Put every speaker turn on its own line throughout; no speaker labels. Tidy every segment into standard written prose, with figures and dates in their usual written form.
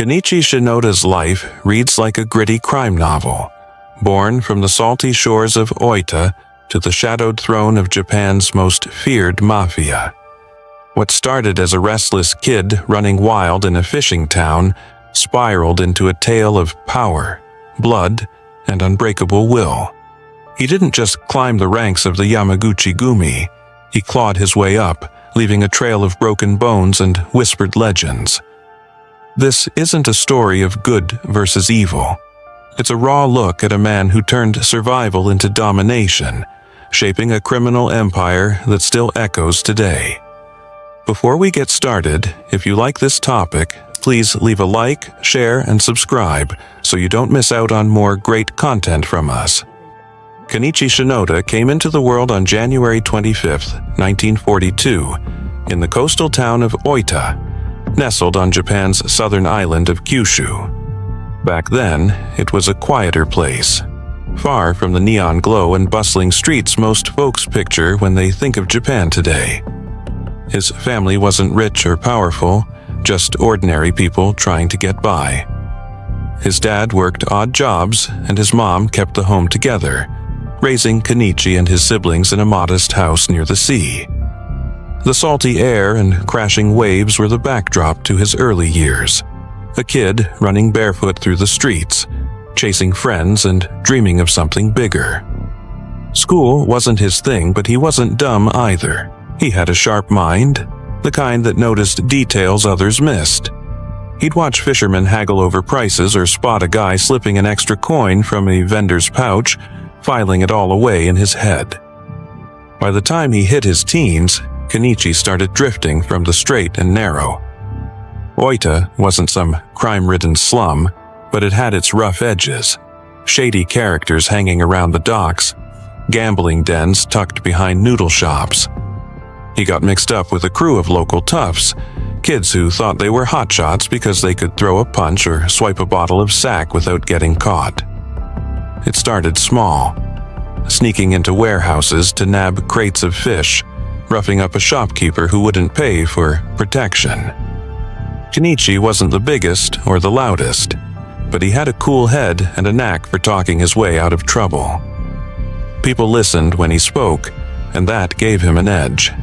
Kenichi Shinoda's life reads like a gritty crime novel, born from the salty shores of Oita to the shadowed throne of Japan's most feared mafia. What started as a restless kid running wild in a fishing town spiraled into a tale of power, blood, and unbreakable will. He didn't just climb the ranks of the Yamaguchi-gumi, he clawed his way up, leaving a trail of broken bones and whispered legends. This isn't a story of good versus evil. It's a raw look at a man who turned survival into domination, shaping a criminal empire that still echoes today. Before we get started, if you like this topic, please leave a like, share, and subscribe so you don't miss out on more great content from us. Kenichi Shinoda came into the world on January 25, 1942, in the coastal town of Oita, nestled on Japan's southern island of Kyushu. Back then, it was a quieter place, far from the neon glow and bustling streets most folks picture when they think of Japan today. His family wasn't rich or powerful, just ordinary people trying to get by. His dad worked odd jobs, and his mom kept the home together, raising Kenichi and his siblings in a modest house near the sea. The salty air and crashing waves were the backdrop to his early years. A kid running barefoot through the streets, chasing friends and dreaming of something bigger. School wasn't his thing, but he wasn't dumb either. He had a sharp mind, the kind that noticed details others missed. He'd watch fishermen haggle over prices or spot a guy slipping an extra coin from a vendor's pouch, filing it all away in his head. By the time he hit his teens, Kenichi started drifting from the straight and narrow. Oita wasn't some crime-ridden slum, but it had its rough edges, shady characters hanging around the docks, gambling dens tucked behind noodle shops. He got mixed up with a crew of local toughs, kids who thought they were hotshots because they could throw a punch or swipe a bottle of sack without getting caught. It started small, sneaking into warehouses to nab crates of fish, roughing up a shopkeeper who wouldn't pay for protection. Kenichi wasn't the biggest or the loudest, but he had a cool head and a knack for talking his way out of trouble. People listened when he spoke, and that gave him an edge.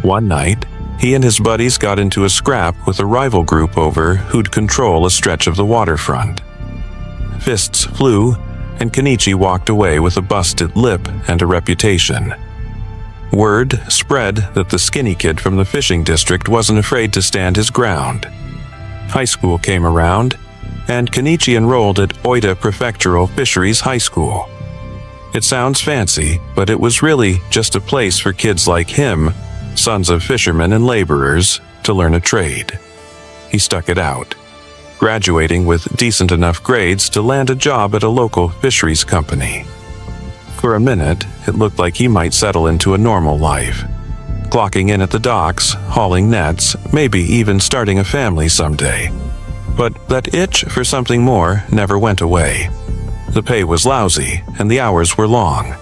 One night, he and his buddies got into a scrap with a rival group over who'd control a stretch of the waterfront. Fists flew, and Kenichi walked away with a busted lip and a reputation. Word spread that the skinny kid from the fishing district wasn't afraid to stand his ground. High school came around, and Kenichi enrolled at Oita Prefectural Fisheries High School. It sounds fancy, but it was really just a place for kids like him, sons of fishermen and laborers, to learn a trade. He stuck it out, graduating with decent enough grades to land a job at a local fisheries company. For a minute, it looked like he might settle into a normal life, clocking in at the docks, hauling nets, maybe even starting a family someday. But that itch for something more never went away. The pay was lousy, and the hours were long,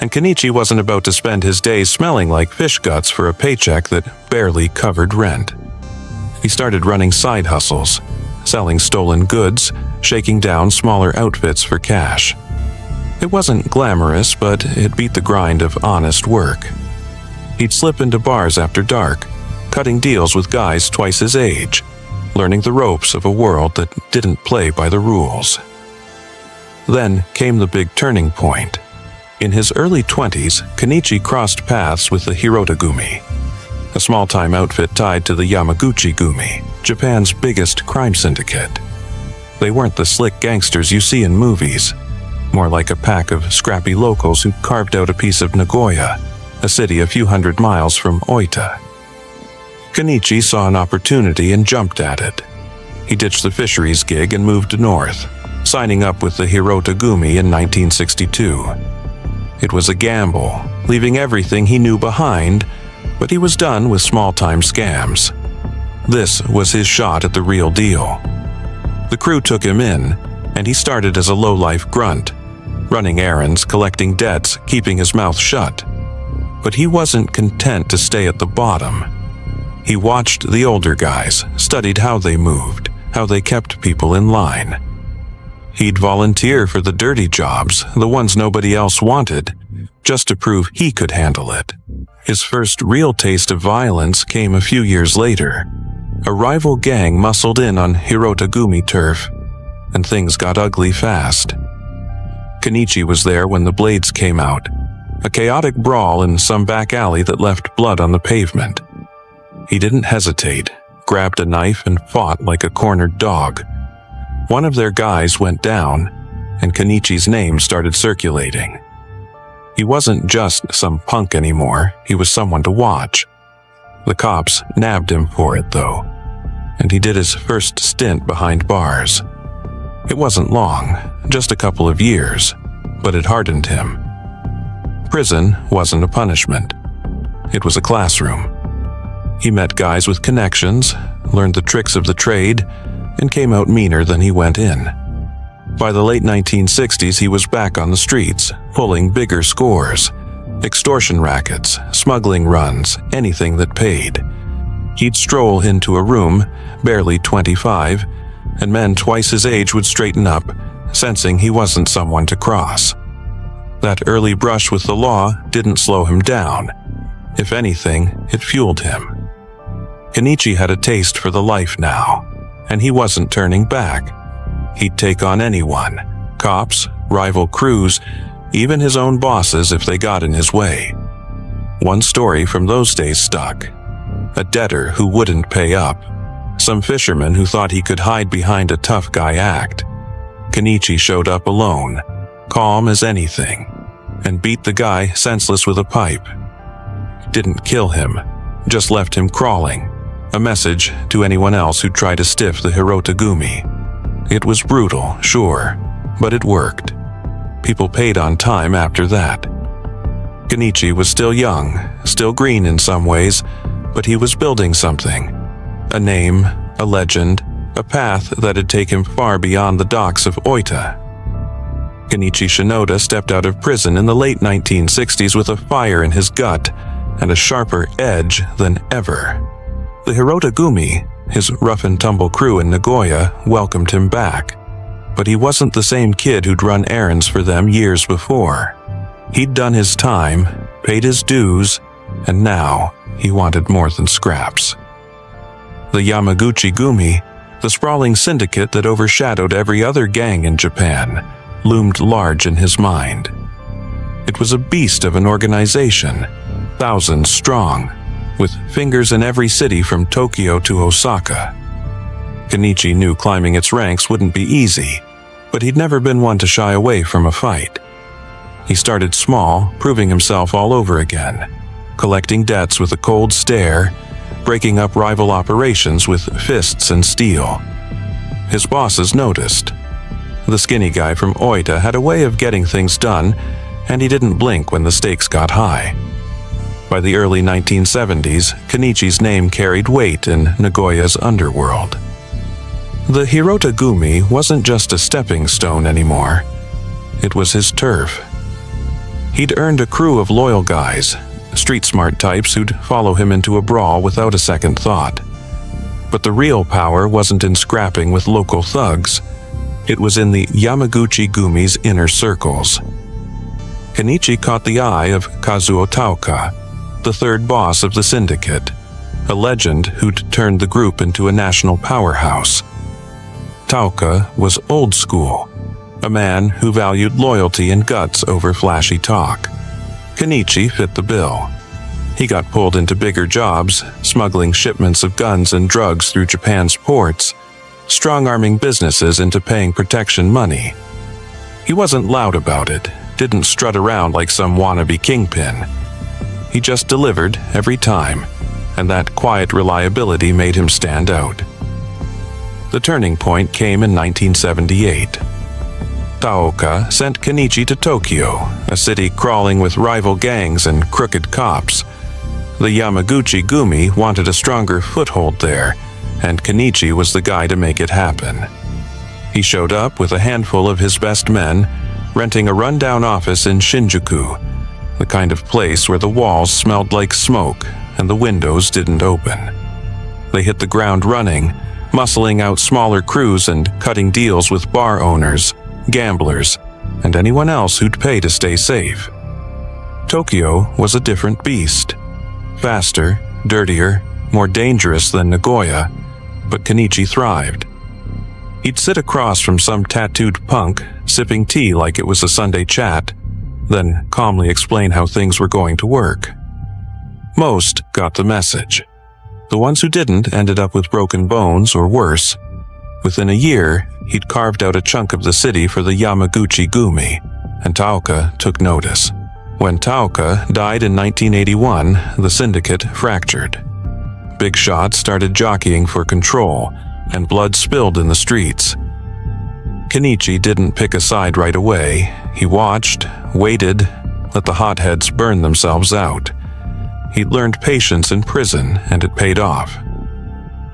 and Kenichi wasn't about to spend his days smelling like fish guts for a paycheck that barely covered rent. He started running side hustles, selling stolen goods, shaking down smaller outfits for cash. It wasn't glamorous, but it beat the grind of honest work. He'd slip into bars after dark, cutting deals with guys twice his age, learning the ropes of a world that didn't play by the rules. Then came the big turning point. In his early 20s, Kenichi crossed paths with the Hirota-gumi, a small-time outfit tied to the Yamaguchi-gumi, Japan's biggest crime syndicate. They weren't the slick gangsters you see in movies, more like a pack of scrappy locals who carved out a piece of Nagoya, a city a few hundred miles from Oita. Kenichi saw an opportunity and jumped at it. He ditched the fisheries gig and moved north, signing up with the Hirota-gumi in 1962. It was a gamble, leaving everything he knew behind, but he was done with small-time scams. This was his shot at the real deal. The crew took him in, and he started as a low-life grunt, running errands, collecting debts, keeping his mouth shut. But he wasn't content to stay at the bottom. He watched the older guys, studied how they moved, how they kept people in line. He'd volunteer for the dirty jobs, the ones nobody else wanted, just to prove he could handle it. His first real taste of violence came a few years later. A rival gang muscled in on Hirotagumi turf, and things got ugly fast. Kenichi was there when the blades came out, a chaotic brawl in some back alley that left blood on the pavement. He didn't hesitate, grabbed a knife and fought like a cornered dog. One of their guys went down, and Kenichi's name started circulating. He wasn't just some punk anymore, he was someone to watch. The cops nabbed him for it, though, and he did his first stint behind bars. It wasn't long, just a couple of years, but it hardened him. Prison wasn't a punishment. It was a classroom. He met guys with connections, learned the tricks of the trade, and came out meaner than he went in. By the late 1960s, he was back on the streets, pulling bigger scores. Extortion rackets, smuggling runs, anything that paid. He'd stroll into a room, barely 25, and men twice his age would straighten up, sensing he wasn't someone to cross. That early brush with the law didn't slow him down. If anything, it fueled him. Kenichi had a taste for the life now, and he wasn't turning back. He'd take on anyone, cops, rival crews, even his own bosses if they got in his way. One story from those days stuck. A debtor who wouldn't pay up. Some fisherman who thought he could hide behind a tough guy act. Kenichi showed up alone, calm as anything, and beat the guy senseless with a pipe. Didn't kill him, just left him crawling. A message to anyone else who tried to stiff the Hirotagumi. It was brutal, sure, but it worked. People paid on time after that. Kenichi was still young, still green in some ways, but he was building something. A name, a legend, a path that had taken him far beyond the docks of Oita. Kenichi Shinoda stepped out of prison in the late 1960s with a fire in his gut and a sharper edge than ever. The Hirotagumi, his rough-and-tumble crew in Nagoya, welcomed him back. But he wasn't the same kid who'd run errands for them years before. He'd done his time, paid his dues, and now he wanted more than scraps. The Yamaguchi-gumi, the sprawling syndicate that overshadowed every other gang in Japan, loomed large in his mind. It was a beast of an organization, thousands strong, with fingers in every city from Tokyo to Osaka. Kenichi knew climbing its ranks wouldn't be easy, but he'd never been one to shy away from a fight. He started small, proving himself all over again, collecting debts with a cold stare, breaking up rival operations with fists and steel. His bosses noticed. The skinny guy from Oita had a way of getting things done, and he didn't blink when the stakes got high. By the early 1970s, Kenichi's name carried weight in Nagoya's underworld. The Hirotagumi wasn't just a stepping stone anymore. It was his turf. He'd earned a crew of loyal guys, street-smart types who'd follow him into a brawl without a second thought. But the real power wasn't in scrapping with local thugs. It was in the Yamaguchi-gumi's inner circles. Kenichi caught the eye of Kazuo Taoka, the third boss of the syndicate, a legend who'd turned the group into a national powerhouse. Taoka was old school, a man who valued loyalty and guts over flashy talk. Kenichi fit the bill. He got pulled into bigger jobs, smuggling shipments of guns and drugs through Japan's ports, strong-arming businesses into paying protection money. He wasn't loud about it, didn't strut around like some wannabe kingpin. He just delivered every time, and that quiet reliability made him stand out. The turning point came in 1978. Taoka sent Kenichi to Tokyo, a city crawling with rival gangs and crooked cops. The Yamaguchi-gumi wanted a stronger foothold there, and Kenichi was the guy to make it happen. He showed up with a handful of his best men, renting a rundown office in Shinjuku, the kind of place where the walls smelled like smoke and the windows didn't open. They hit the ground running, muscling out smaller crews and cutting deals with bar owners, gamblers, and anyone else who'd pay to stay safe. Tokyo was a different beast. Faster, dirtier, more dangerous than Nagoya, but Kenichi thrived. He'd sit across from some tattooed punk, sipping tea like it was a Sunday chat, then calmly explain how things were going to work. Most got the message. The ones who didn't ended up with broken bones or worse. Within a year, he'd carved out a chunk of the city for the Yamaguchi-gumi, and Taoka took notice. When Taoka died in 1981, the syndicate fractured. Big shots started jockeying for control, and blood spilled in the streets. Kenichi didn't pick a side right away. He watched, waited, let the hotheads burn themselves out. He'd learned patience in prison, and it paid off.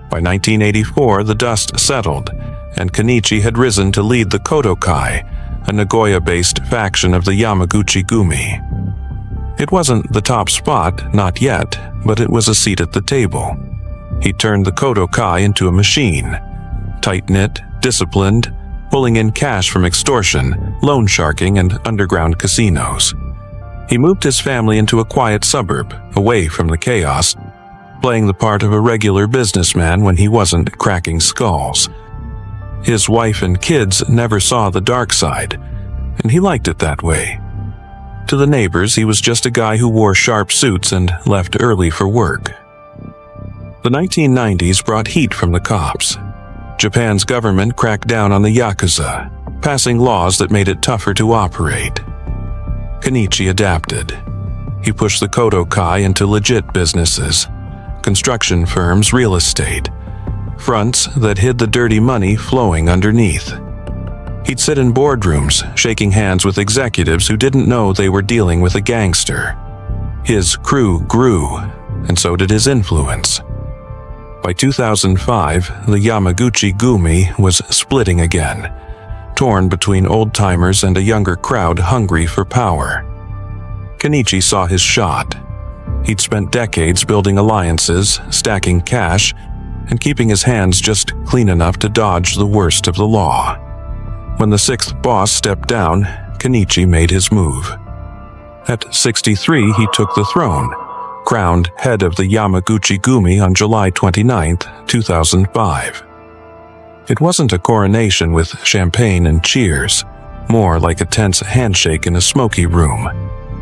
By 1984, the dust settled, and Kenichi had risen to lead the Kodokai, a Nagoya-based faction of the Yamaguchi-gumi. It wasn't the top spot, not yet, but it was a seat at the table. He turned the Kodokai into a machine, tight-knit, disciplined, pulling in cash from extortion, loan sharking, and underground casinos. He moved his family into a quiet suburb, away from the chaos, playing the part of a regular businessman when he wasn't cracking skulls. His wife and kids never saw the dark side, and he liked it that way. To the neighbors, he was just a guy who wore sharp suits and left early for work. The 1990s brought heat from the cops. Japan's government cracked down on the Yakuza, passing laws that made it tougher to operate. Kenichi adapted. He pushed the Kodokai into legit businesses, construction firms, real estate, fronts that hid the dirty money flowing underneath. He'd sit in boardrooms, shaking hands with executives who didn't know they were dealing with a gangster. His crew grew, and so did his influence. By 2005, the Yamaguchi-gumi was splitting again, torn between old-timers and a younger crowd hungry for power. Kenichi saw his shot. He'd spent decades building alliances, stacking cash, and keeping his hands just clean enough to dodge the worst of the law. When the sixth boss stepped down, Kenichi made his move. At 63, he took the throne, crowned head of the Yamaguchi-gumi on July 29, 2005. It wasn't a coronation with champagne and cheers, more like a tense handshake in a smoky room,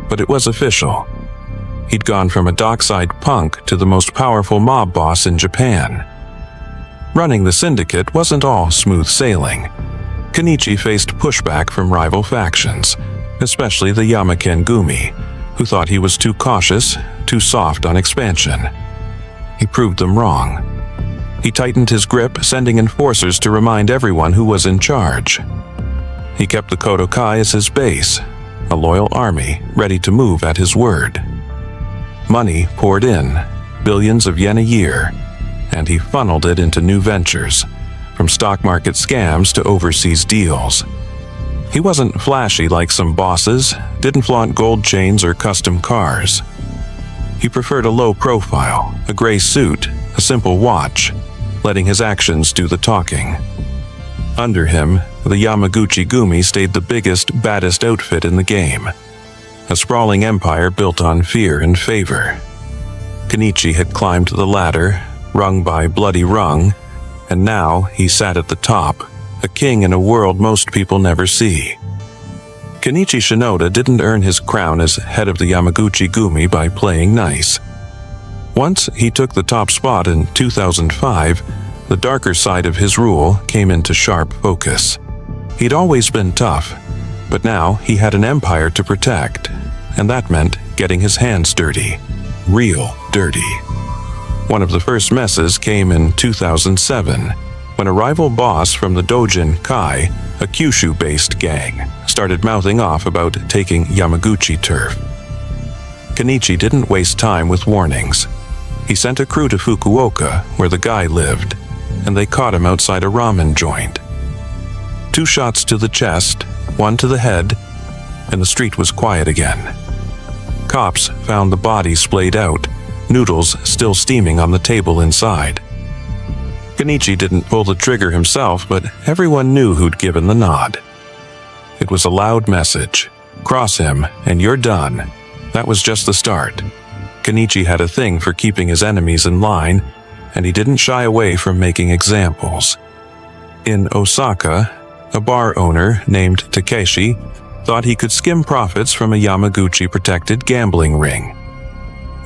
but it was official. He'd gone from a dockside punk to the most powerful mob boss in Japan. Running the syndicate wasn't all smooth sailing. Kenichi faced pushback from rival factions, especially the Yamaken-gumi, who thought he was too cautious, too soft on expansion. He proved them wrong. He tightened his grip, sending enforcers to remind everyone who was in charge. He kept the Kodokai as his base, a loyal army ready to move at his word. Money poured in, billions of yen a year, and he funneled it into new ventures, from stock market scams to overseas deals. He wasn't flashy like some bosses, didn't flaunt gold chains or custom cars. He preferred a low profile, a gray suit, a simple watch, letting his actions do the talking. Under him, the Yamaguchi-gumi stayed the biggest, baddest outfit in the game. A sprawling empire built on fear and favor. Kenichi had climbed the ladder, rung by bloody rung, and now he sat at the top, a king in a world most people never see. Kenichi Shinoda didn't earn his crown as head of the Yamaguchi-gumi by playing nice. Once he took the top spot in 2005, the darker side of his rule came into sharp focus. He'd always been tough, but now he had an empire to protect, and that meant getting his hands dirty. Real dirty. One of the first messes came in 2007, when a rival boss from the Dojin Kai, a Kyushu-based gang, started mouthing off about taking Yamaguchi turf. Kenichi didn't waste time with warnings. He sent a crew to Fukuoka, where the guy lived, and they caught him outside a ramen joint. 2 shots to the chest, 1 to the head, and the street was quiet again. Cops found the body splayed out, noodles still steaming on the table inside. Kenichi didn't pull the trigger himself, but everyone knew who'd given the nod. It was a loud message. Cross him, and you're done. That was just the start. Kenichi had a thing for keeping his enemies in line, and he didn't shy away from making examples. In Osaka, a bar owner named Takeshi thought he could skim profits from a Yamaguchi-protected gambling ring.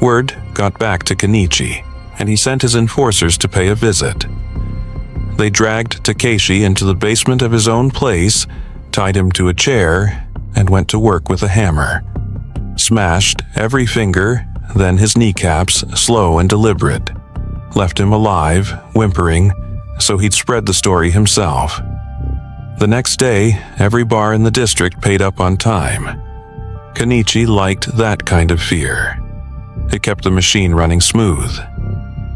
Word got back to Kenichi, and he sent his enforcers to pay a visit. They dragged Takeshi into the basement of his own place, tied him to a chair, and went to work with a hammer. Smashed every finger, then his kneecaps, slow and deliberate. Left him alive, whimpering, so he'd spread the story himself. The next day, every bar in the district paid up on time. Kenichi liked that kind of fear. It kept the machine running smooth.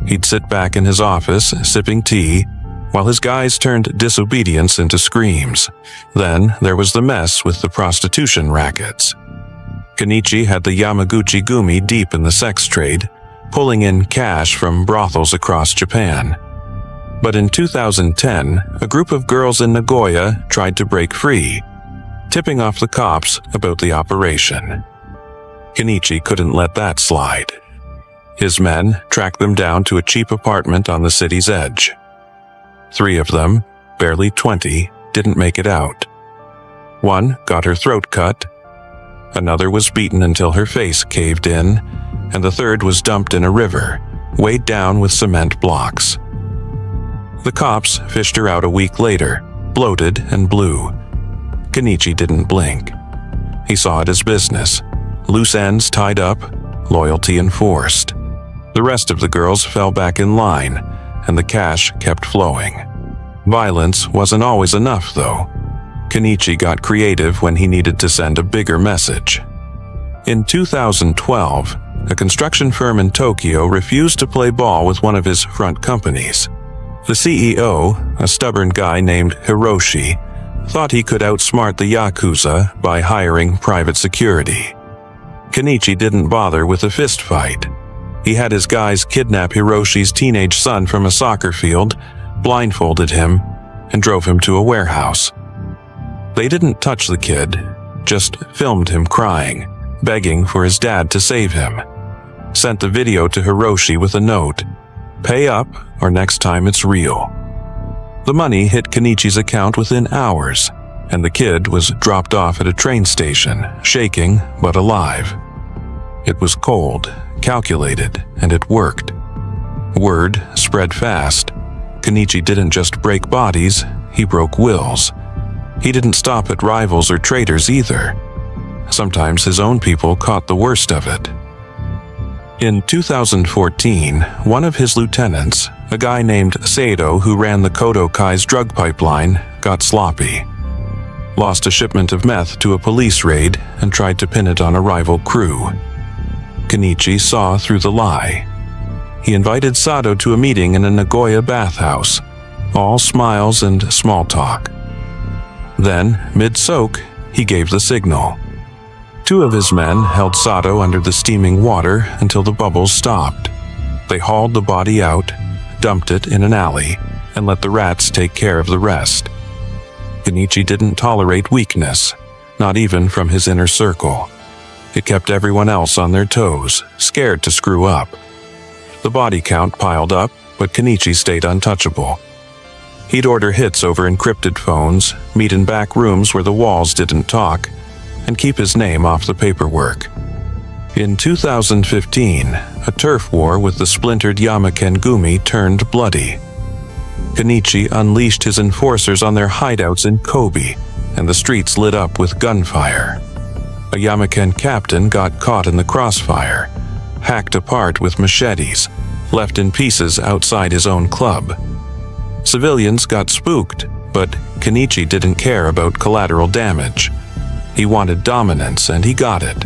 He'd sit back in his office, sipping tea, while his guys turned disobedience into screams. Then there was the mess with the prostitution rackets. Kenichi had the Yamaguchi Gumi deep in the sex trade, pulling in cash from brothels across Japan. But in 2010, a group of girls in Nagoya tried to break free, tipping off the cops about the operation. Kenichi couldn't let that slide. His men tracked them down to a cheap apartment on the city's edge. 3 of them, barely 20, didn't make it out. One got her throat cut, another was beaten until her face caved in, and the third was dumped in a river, weighed down with cement blocks. The cops fished her out a week later, bloated and blue. Kenichi didn't blink. He saw it as business. Loose ends tied up, loyalty enforced. The rest of the girls fell back in line, and the cash kept flowing. Violence wasn't always enough, though. Kenichi got creative when he needed to send a bigger message. In 2012, a construction firm in Tokyo refused to play ball with one of his front companies. The CEO, a stubborn guy named Hiroshi, thought he could outsmart the Yakuza by hiring private security. Kenichi didn't bother with a fist fight. He had his guys kidnap Hiroshi's teenage son from a soccer field, blindfolded him, and drove him to a warehouse. They didn't touch the kid, just filmed him crying, begging for his dad to save him. Sent the video to Hiroshi with a note, "Pay up, or next time it's real." The money hit Kenichi's account within hours, and the kid was dropped off at a train station, shaking but alive. It was cold, calculated, and it worked. Word spread fast. Kenichi didn't just break bodies, he broke wills. He didn't stop at rivals or traitors either. Sometimes his own people caught the worst of it. In 2014, one of his lieutenants, a guy named Sato who ran the Kodokai's drug pipeline, got sloppy. Lost a shipment of meth to a police raid and tried to pin it on a rival crew. Kenichi saw through the lie. He invited Sato to a meeting in a Nagoya bathhouse, all smiles and small talk. Then, mid-soak, he gave the signal. 2 of his men held Sato under the steaming water until the bubbles stopped. They hauled the body out, dumped it in an alley, and let the rats take care of the rest. Kenichi didn't tolerate weakness, not even from his inner circle. It kept everyone else on their toes, scared to screw up. The body count piled up, but Kenichi stayed untouchable. He'd order hits over encrypted phones, meet in back rooms where the walls didn't talk, and keep his name off the paperwork. In 2015, a turf war with the splintered Yamaken Gumi turned bloody. Kenichi unleashed his enforcers on their hideouts in Kobe, and the streets lit up with gunfire. A Yamaken captain got caught in the crossfire, hacked apart with machetes, left in pieces outside his own club. Civilians got spooked, but Kenichi didn't care about collateral damage. He wanted dominance, and he got it.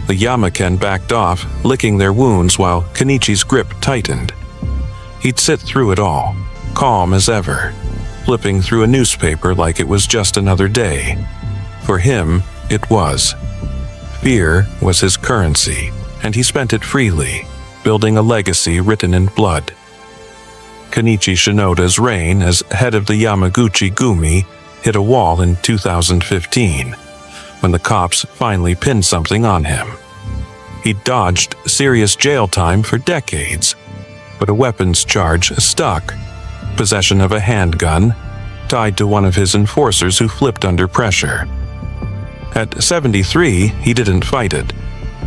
The Yamaken backed off, licking their wounds while Kenichi's grip tightened. He'd sit through it all, calm as ever, flipping through a newspaper like it was just another day. For him, it was. Fear was his currency, and he spent it freely, building a legacy written in blood. Kenichi Shinoda's reign as head of the Yamaguchi Gumi hit a wall in 2015, when the cops finally pinned something on him. He'd dodged serious jail time for decades, but a weapons charge stuck. Possession of a handgun, tied to one of his enforcers who flipped under pressure. At 73, he didn't fight it.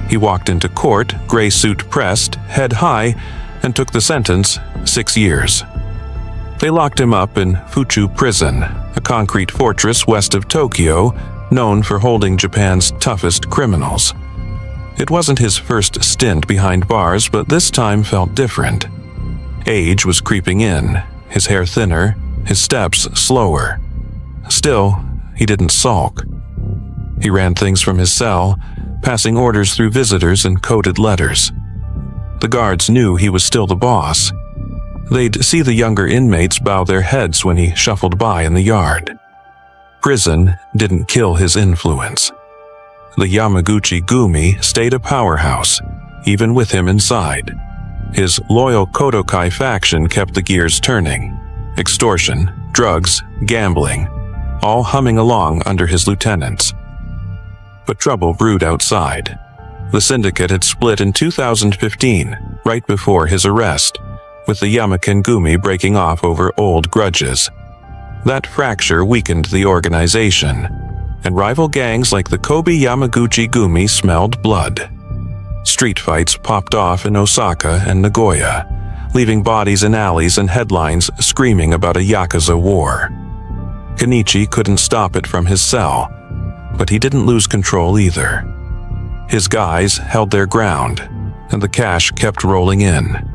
He walked into court, gray suit pressed, head high, and took the sentence, 6 years. They locked him up in Fuchu Prison, a concrete fortress west of Tokyo, known for holding Japan's toughest criminals. It wasn't his first stint behind bars, but this time felt different. Age was creeping in, his hair thinner, his steps slower. Still, he didn't sulk. He ran things from his cell, passing orders through visitors and coded letters. The guards knew he was still the boss. They'd see the younger inmates bow their heads when he shuffled by in the yard. Prison didn't kill his influence. The Yamaguchi Gumi stayed a powerhouse, even with him inside. His loyal Kodokai faction kept the gears turning. Extortion, drugs, gambling, all humming along under his lieutenants. But trouble brewed outside. The syndicate had split in 2015, right before his arrest, with the Yamaken Gumi breaking off over old grudges. That fracture weakened the organization, and rival gangs like the Kobe Yamaguchi Gumi smelled blood. Street fights popped off in Osaka and Nagoya, leaving bodies in alleys and headlines screaming about a Yakuza war. Kenichi couldn't stop it from his cell, but he didn't lose control either. His guys held their ground, and the cash kept rolling in.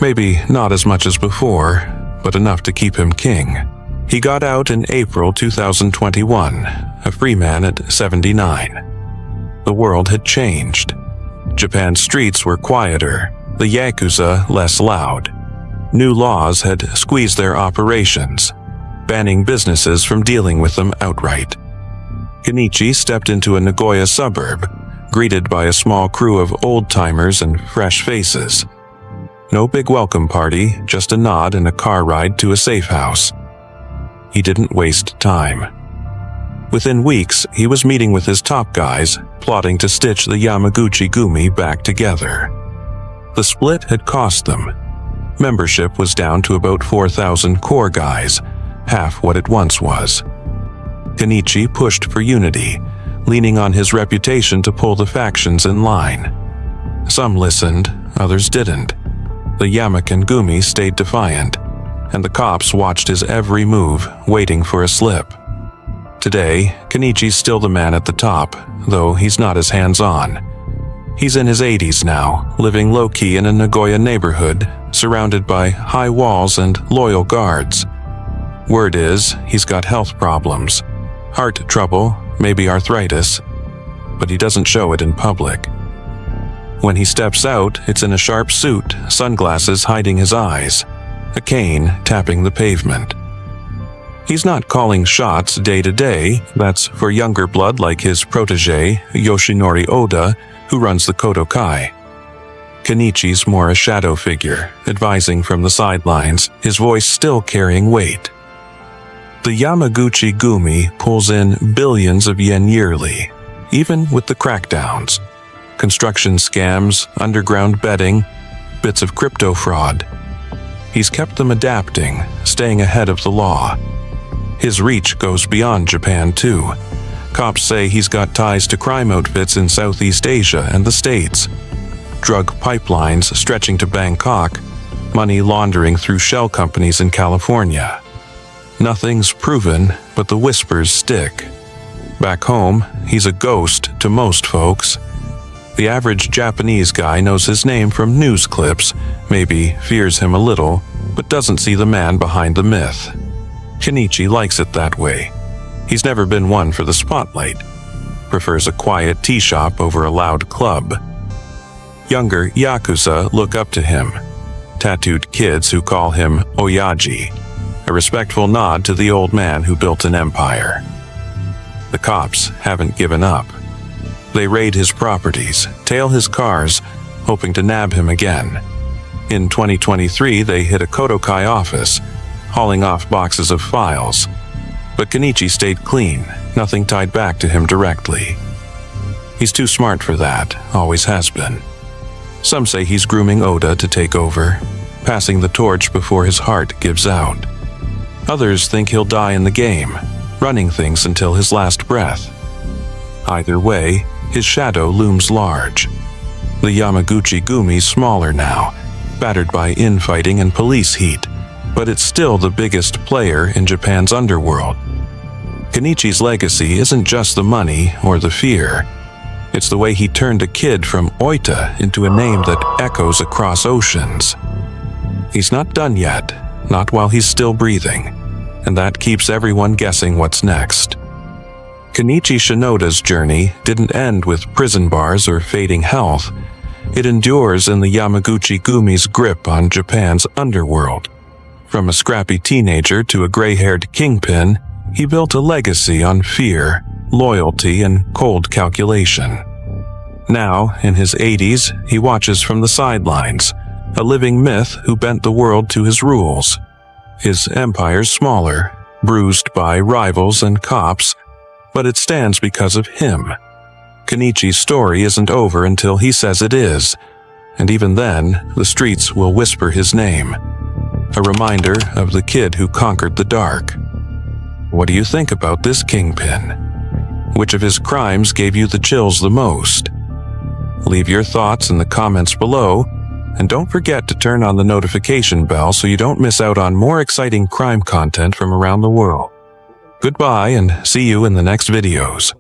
Maybe not as much as before, but enough to keep him king. He got out in April 2021, a free man at 79. The world had changed. Japan's streets were quieter, the Yakuza less loud. New laws had squeezed their operations, banning businesses from dealing with them outright. Kenichi stepped into a Nagoya suburb, greeted by a small crew of old-timers and fresh faces. No big welcome party, just a nod and a car ride to a safe house. He didn't waste time. Within weeks, he was meeting with his top guys, plotting to stitch the Yamaguchi Gumi back together. The split had cost them. Membership was down to about 4,000 core guys, half what it once was. Kenichi pushed for unity, leaning on his reputation to pull the factions in line. Some listened, others didn't. The Yamaken Gumi stayed defiant, and the cops watched his every move, waiting for a slip. Today, Kenichi's still the man at the top, though he's not as hands-on. He's in his 80s now, living low-key in a Nagoya neighborhood, surrounded by high walls and loyal guards. Word is, he's got health problems. Heart trouble, maybe arthritis, but he doesn't show it in public. When he steps out, it's in a sharp suit, sunglasses hiding his eyes, a cane tapping the pavement. He's not calling shots day to day, that's for younger blood like his protege, Yoshinori Oda, who runs the Kodokai. Kenichi's more a shadow figure, advising from the sidelines, his voice still carrying weight. The Yamaguchi Gumi pulls in billions of yen yearly, even with the crackdowns. Construction scams, underground betting, bits of crypto fraud. He's kept them adapting, staying ahead of the law. His reach goes beyond Japan, too. Cops say he's got ties to crime outfits in Southeast Asia and the States. Drug pipelines stretching to Bangkok, money laundering through shell companies in California. Nothing's proven, but the whispers stick. Back home, he's a ghost to most folks. The average Japanese guy knows his name from news clips, maybe fears him a little, but doesn't see the man behind the myth. Kenichi likes it that way. He's never been one for the spotlight. Prefers a quiet tea shop over a loud club. Younger Yakuza look up to him. Tattooed kids who call him Oyaji, a respectful nod to the old man who built an empire. The cops haven't given up. They raid his properties, tail his cars, hoping to nab him again. In 2023, they hit a Kodokai office, hauling off boxes of files. But Kenichi stayed clean, nothing tied back to him directly. He's too smart for that, always has been. Some say he's grooming Oda to take over, passing the torch before his heart gives out. Others think he'll die in the game, running things until his last breath. Either way, his shadow looms large. The Yamaguchi Gumi's smaller now, battered by infighting and police heat, but it's still the biggest player in Japan's underworld. Kenichi's legacy isn't just the money or the fear. It's the way he turned a kid from Oita into a name that echoes across oceans. He's not done yet, not while he's still breathing, and that keeps everyone guessing what's next. Kenichi Shinoda's journey didn't end with prison bars or fading health. It endures in the Yamaguchi Gumi's grip on Japan's underworld. From a scrappy teenager to a gray-haired kingpin, he built a legacy on fear, loyalty, and cold calculation. Now, in his 80s, he watches from the sidelines, a living myth who bent the world to his rules. His empire's smaller, bruised by rivals and cops, but it stands because of him. Kenichi's story isn't over until he says it is, and even then, the streets will whisper his name. A reminder of the kid who conquered the dark. What do you think about this kingpin? Which of his crimes gave you the chills the most? Leave your thoughts in the comments below, and don't forget to turn on the notification bell so you don't miss out on more exciting crime content from around the world. Goodbye and see you in the next videos.